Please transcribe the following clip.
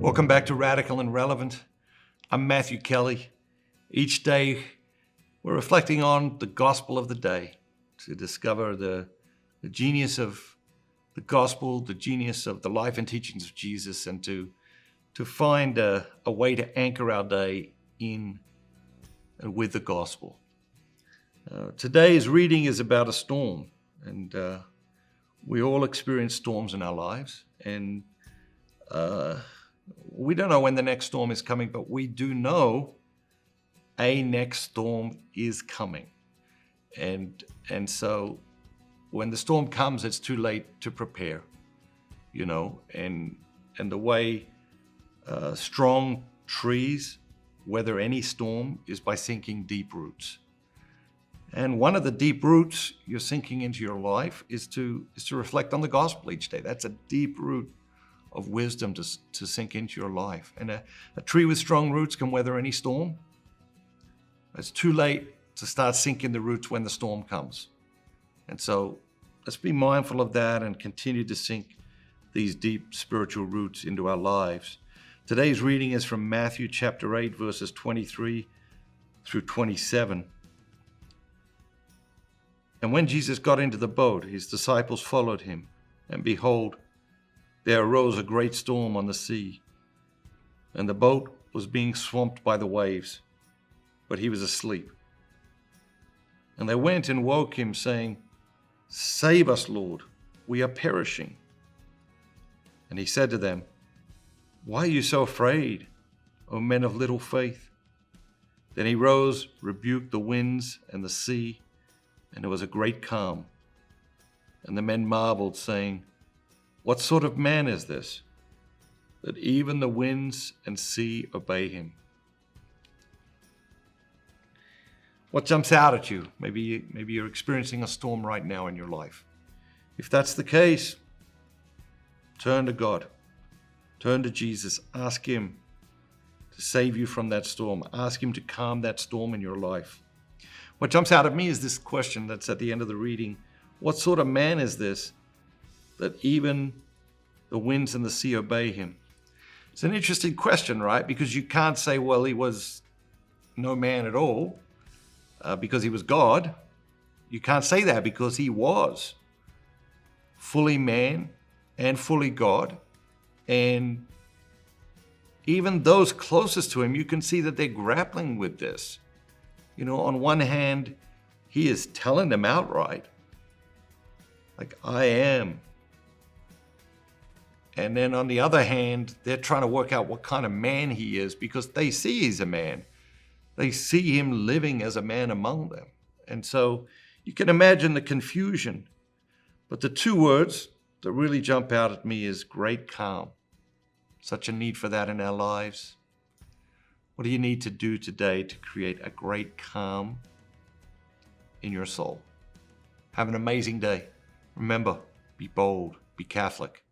Welcome back to Radical and Relevant. I'm Matthew Kelly. Each day we're reflecting on the gospel of the day to discover the genius of the gospel, the genius of the life and teachings of Jesus, and to find a way to anchor our day in and with the gospel. Today's reading is about a storm, and we all experience storms in our lives, and we don't know when the next storm is coming, but we do know a next storm is coming. And so when the storm comes, it's too late to prepare, and the way strong trees weather any storm is by sinking deep roots. And one of the deep roots you're sinking into your life is to reflect on the gospel each day. That's a deep root of wisdom to sink into your life. And a tree with strong roots can weather any storm. It's too late to start sinking the roots when the storm comes. And so let's be mindful of that and continue to sink these deep spiritual roots into our lives. Today's reading is from Matthew chapter 8, verses 23 through 27. And when Jesus got into the boat, his disciples followed him, and behold, there arose a great storm on the sea, and the boat was being swamped by the waves, but he was asleep. And they went and woke him, saying, "Save us, Lord, we are perishing." And he said to them, "Why are you so afraid, O men of little faith?" Then he rose, rebuked the winds and the sea, and there was a great calm. And the men marveled, saying, "What sort of man is this, that even the winds and sea obey him?" What jumps out at you? Maybe you're experiencing a storm right now in your life. If that's the case, turn to God. Turn to Jesus. Ask him to save you from that storm. Ask him to calm that storm in your life. What jumps out at me is this question that's at the end of the reading. What sort of man is this, that even the winds and the sea obey him? It's an interesting question, right? Because you can't say, well, he was no man at all because he was God. You can't say that because he was fully man and fully God. And even those closest to him, you can see that they're grappling with this. On one hand, he is telling them outright, like, I am. And then on the other hand, they're trying to work out what kind of man he is because they see he's a man. They see him living as a man among them. And so you can imagine the confusion. But the two words that really jump out at me is great calm. Such a need for that in our lives. What do you need to do today to create a great calm in your soul? Have an amazing day. Remember, be bold, be Catholic.